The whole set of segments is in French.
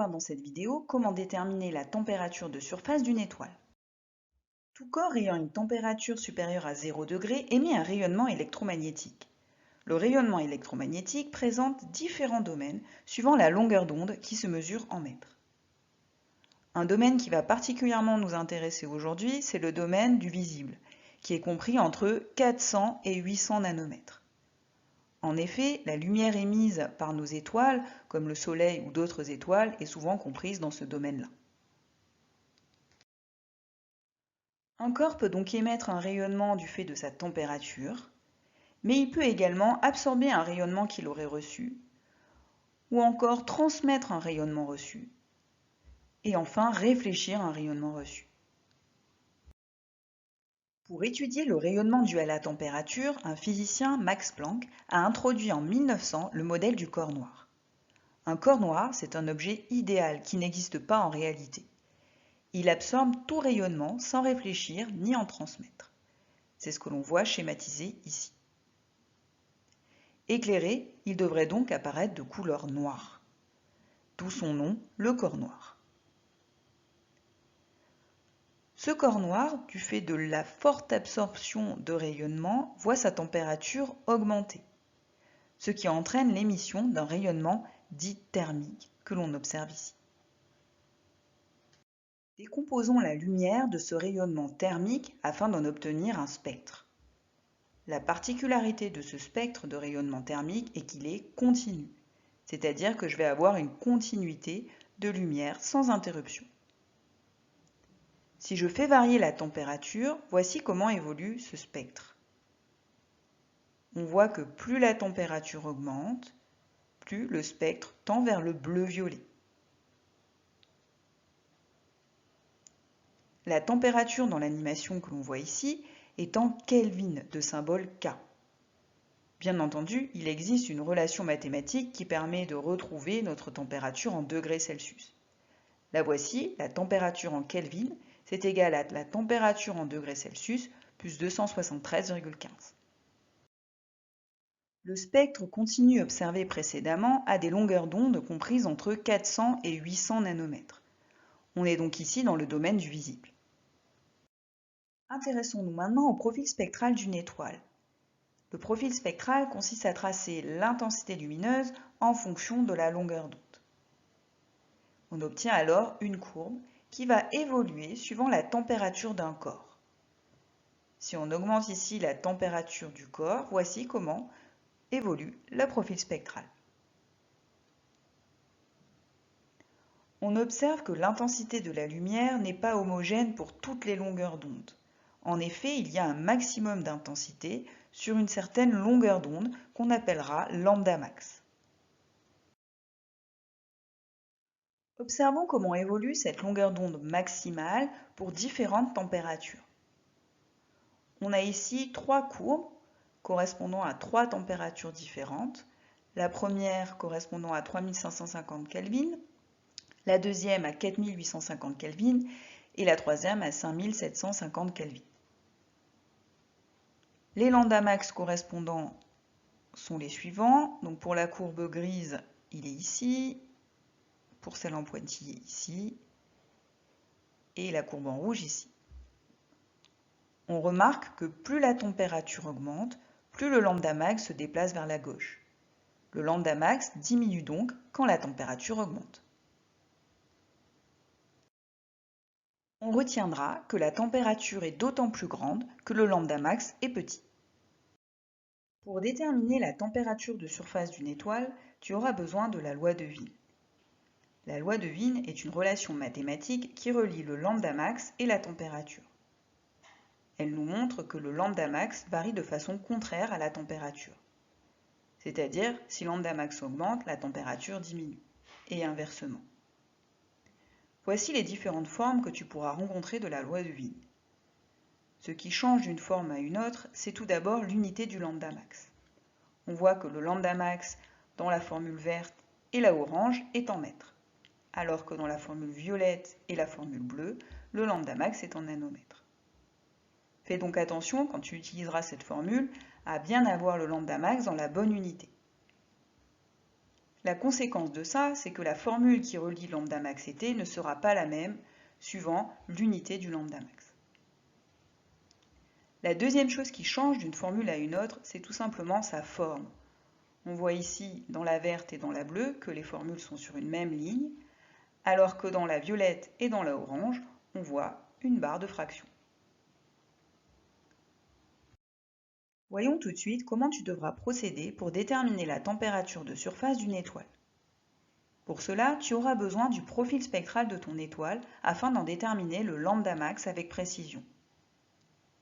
voir dans cette vidéo comment déterminer la température de surface d'une étoile. Tout corps ayant une température supérieure à 0 degré émet un rayonnement électromagnétique. Le rayonnement électromagnétique présente différents domaines suivant la longueur d'onde qui se mesure en mètres. Un domaine qui va particulièrement nous intéresser aujourd'hui, c'est le domaine du visible, qui est compris entre 400 et 800 nanomètres. En effet, la lumière émise par nos étoiles, comme le Soleil ou d'autres étoiles, est souvent comprise dans ce domaine-là. Un corps peut donc émettre un rayonnement du fait de sa température, mais il peut également absorber un rayonnement qu'il aurait reçu, ou encore transmettre un rayonnement reçu, et enfin réfléchir un rayonnement reçu. Pour étudier le rayonnement dû à la température, un physicien, Max Planck, a introduit en 1900 le modèle du corps noir. Un corps noir, c'est un objet idéal qui n'existe pas en réalité. Il absorbe tout rayonnement sans réfléchir ni en transmettre. C'est ce que l'on voit schématisé ici. Éclairé, il devrait donc apparaître de couleur noire. D'où son nom, le corps noir. Ce corps noir, du fait de la forte absorption de rayonnement, voit sa température augmenter, ce qui entraîne l'émission d'un rayonnement dit thermique que l'on observe ici. Décomposons la lumière de ce rayonnement thermique afin d'en obtenir un spectre. La particularité de ce spectre de rayonnement thermique est qu'il est continu, c'est-à-dire que je vais avoir une continuité de lumière sans interruption. Si je fais varier la température, voici comment évolue ce spectre. On voit que plus la température augmente, plus le spectre tend vers le bleu-violet. La température dans l'animation que l'on voit ici est en Kelvin de symbole K. Bien entendu, il existe une relation mathématique qui permet de retrouver notre température en degrés Celsius. La voici, la température en Kelvin, c'est égal à la température en degrés Celsius plus 273,15. Le spectre continu observé précédemment a des longueurs d'onde comprises entre 400 et 800 nanomètres. On est donc ici dans le domaine du visible. Intéressons-nous maintenant au profil spectral d'une étoile. Le profil spectral consiste à tracer l'intensité lumineuse en fonction de la longueur d'onde. On obtient alors une courbe qui va évoluer suivant la température d'un corps. Si on augmente ici la température du corps, voici comment évolue le profil spectral. On observe que l'intensité de la lumière n'est pas homogène pour toutes les longueurs d'onde. En effet, il y a un maximum d'intensité sur une certaine longueur d'onde qu'on appellera lambda max. Observons comment évolue cette longueur d'onde maximale pour différentes températures. On a ici trois courbes correspondant à trois températures différentes. La première correspondant à 3550 Kelvin, la deuxième à 4850 Kelvin et la troisième à 5750 Kelvin. Les lambda max correspondants sont les suivants. Donc pour la courbe grise, il est ici. Pour celle en pointillé ici, et la courbe en rouge ici. On remarque que plus la température augmente, plus le lambda max se déplace vers la gauche. Le lambda max diminue donc quand la température augmente. On retiendra que la température est d'autant plus grande que le lambda max est petit. Pour déterminer la température de surface d'une étoile, tu auras besoin de la loi de Wien. La loi de Wien est une relation mathématique qui relie le lambda max et la température. Elle nous montre que le lambda max varie de façon contraire à la température. C'est-à-dire, si lambda max augmente, la température diminue, et inversement. Voici les différentes formes que tu pourras rencontrer de la loi de Wien. Ce qui change d'une forme à une autre, c'est tout d'abord l'unité du lambda max. On voit que le lambda max dans la formule verte et la orange est en mètres, alors que dans la formule violette et la formule bleue, le lambda max est en nanomètres. Fais donc attention, quand tu utiliseras cette formule, à bien avoir le lambda max dans la bonne unité. La conséquence de ça, c'est que la formule qui relie lambda max et t ne sera pas la même suivant l'unité du lambda max. La deuxième chose qui change d'une formule à une autre, c'est tout simplement sa forme. On voit ici dans la verte et dans la bleue que les formules sont sur une même ligne, alors que dans la violette et dans la orange, on voit une barre de fraction. Voyons tout de suite comment tu devras procéder pour déterminer la température de surface d'une étoile. Pour cela, tu auras besoin du profil spectral de ton étoile afin d'en déterminer le lambda max avec précision.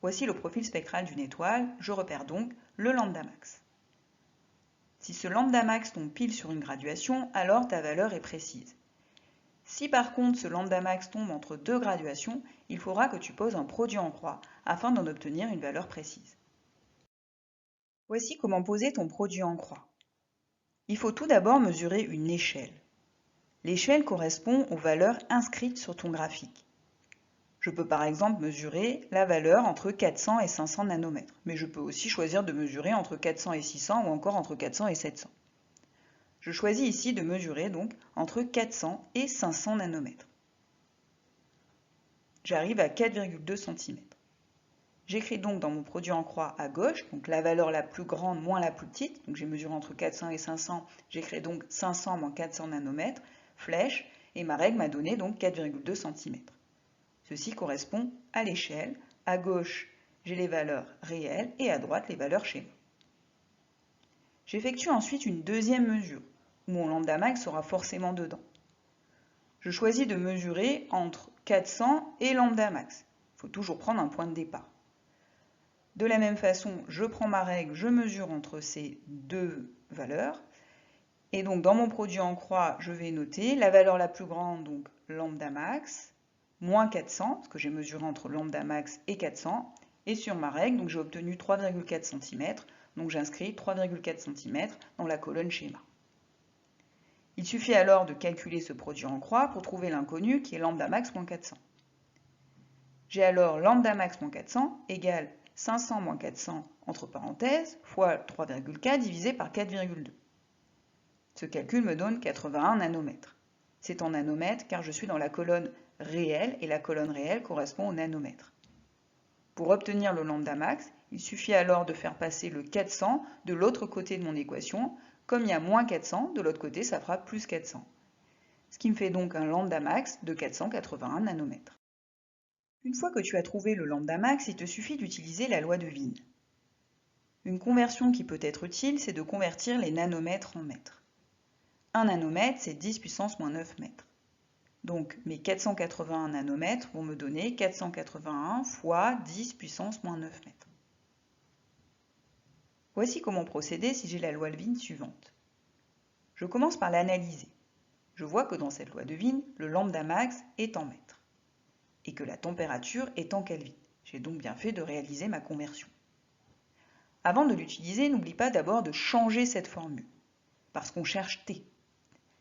Voici le profil spectral d'une étoile, je repère donc le lambda max. Si ce lambda max tombe pile sur une graduation, alors ta valeur est précise. Si par contre ce lambda max tombe entre deux graduations, il faudra que tu poses un produit en croix afin d'en obtenir une valeur précise. Voici comment poser ton produit en croix. Il faut tout d'abord mesurer une échelle. L'échelle correspond aux valeurs inscrites sur ton graphique. Je peux par exemple mesurer la valeur entre 400 et 500 nanomètres, mais je peux aussi choisir de mesurer entre 400 et 600 ou encore entre 400 et 700. Je choisis ici de mesurer donc entre 400 et 500 nanomètres. J'arrive à 4,2 cm. J'écris donc dans mon produit en croix à gauche, donc la valeur la plus grande moins la plus petite, donc j'ai mesuré entre 400 et 500, j'écris donc 500 moins 400 nanomètres, flèche, et ma règle m'a donné donc 4,2 cm. Ceci correspond à l'échelle. À gauche, j'ai les valeurs réelles et à droite, les valeurs schéma. J'effectue ensuite une deuxième mesure, où mon lambda max sera forcément dedans. Je choisis de mesurer entre 400 et lambda max. Il faut toujours prendre un point de départ. De la même façon, je prends ma règle, je mesure entre ces deux valeurs. Et donc dans mon produit en croix, je vais noter la valeur la plus grande, donc lambda max, moins 400, parce que j'ai mesuré entre lambda max et 400. Et sur ma règle, donc j'ai obtenu 3,4 cm, donc j'inscris 3,4 cm dans la colonne schéma. Il suffit alors de calculer ce produit en croix pour trouver l'inconnu qui est lambda max moins 400. J'ai alors lambda max moins 400 égale 500 moins 400 entre parenthèses fois 3,4 divisé par 4,2. Ce calcul me donne 81 nanomètres. C'est en nanomètres car je suis dans la colonne réelle et la colonne réelle correspond au nanomètre. Pour obtenir le lambda max, il suffit alors de faire passer le 400 de l'autre côté de mon équation. Comme il y a moins 400, de l'autre côté ça fera plus 400. Ce qui me fait donc un lambda max de 481 nanomètres. Une fois que tu as trouvé le lambda max, il te suffit d'utiliser la loi de Wien. Une conversion qui peut être utile, c'est de convertir les nanomètres en mètres. 1 nanomètre, c'est 10 puissance moins 9 mètres. Donc mes 481 nanomètres vont me donner 481 fois 10 puissance moins 9 mètres. Voici comment procéder si j'ai la loi de Wien suivante. Je commence par l'analyser. Je vois que dans cette loi de Wien, le lambda max est en mètres et que la température est en Kelvin. J'ai donc bien fait de réaliser ma conversion. Avant de l'utiliser, n'oublie pas d'abord de changer cette formule, parce qu'on cherche T.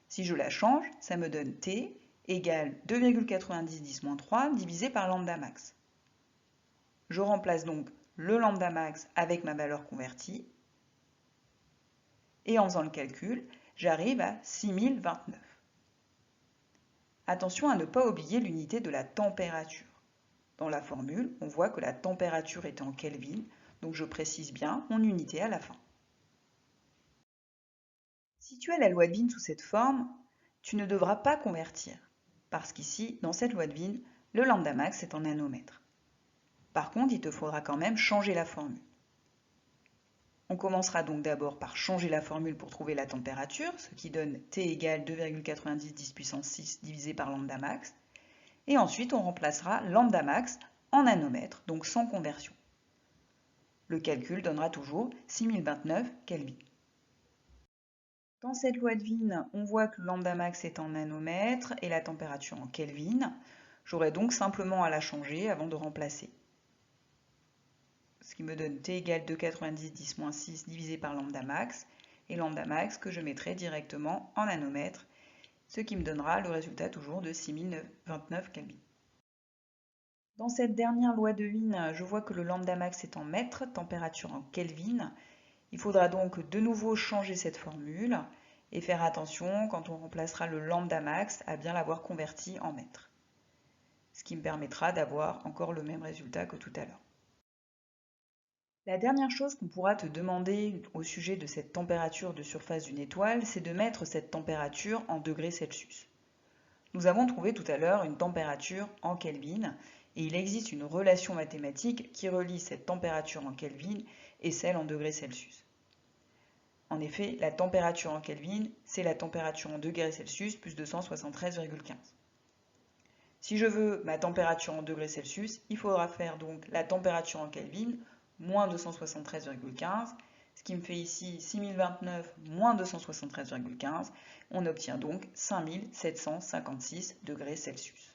Si je la change, ça me donne T égale 2,90 divisé par lambda max. Je remplace donc le lambda max avec ma valeur convertie, et en faisant le calcul, j'arrive à 6029. Attention à ne pas oublier l'unité de la température. Dans la formule, on voit que la température est en Kelvin, donc je précise bien mon unité à la fin. Si tu as la loi de Wien sous cette forme, tu ne devras pas convertir, parce qu'ici, dans cette loi de Wien, le lambda max est en nanomètres. Par contre, il te faudra quand même changer la formule. On commencera donc d'abord par changer la formule pour trouver la température, ce qui donne T égale 2,90 10 puissance 6 divisé par lambda max. Et ensuite, on remplacera lambda max en nanomètres, donc sans conversion. Le calcul donnera toujours 6029 Kelvin. Dans cette loi de Wien, on voit que le lambda max est en nanomètres et la température en Kelvin. J'aurai donc simplement à la changer avant de remplacer. Ce qui me donne T égale 2,90 10 moins 6 divisé par lambda max, et lambda max que je mettrai directement en nanomètres, ce qui me donnera le résultat toujours de 6029 Kelvin. Dans cette dernière loi de Wien, je vois que le lambda max est en mètres, température en Kelvin. Il faudra donc de nouveau changer cette formule, et faire attention quand on remplacera le lambda max à bien l'avoir converti en mètres. Ce qui me permettra d'avoir encore le même résultat que tout à l'heure. La dernière chose qu'on pourra te demander au sujet de cette température de surface d'une étoile, c'est de mettre cette température en degrés Celsius. Nous avons trouvé tout à l'heure une température en Kelvin, et il existe une relation mathématique qui relie cette température en Kelvin et celle en degrés Celsius. En effet, la température en Kelvin, c'est la température en degrés Celsius plus 273,15. Si je veux ma température en degrés Celsius, il faudra faire donc la température en Kelvin moins 273,15, ce qui me fait ici 6029 moins 273,15. On obtient donc 5756 degrés Celsius.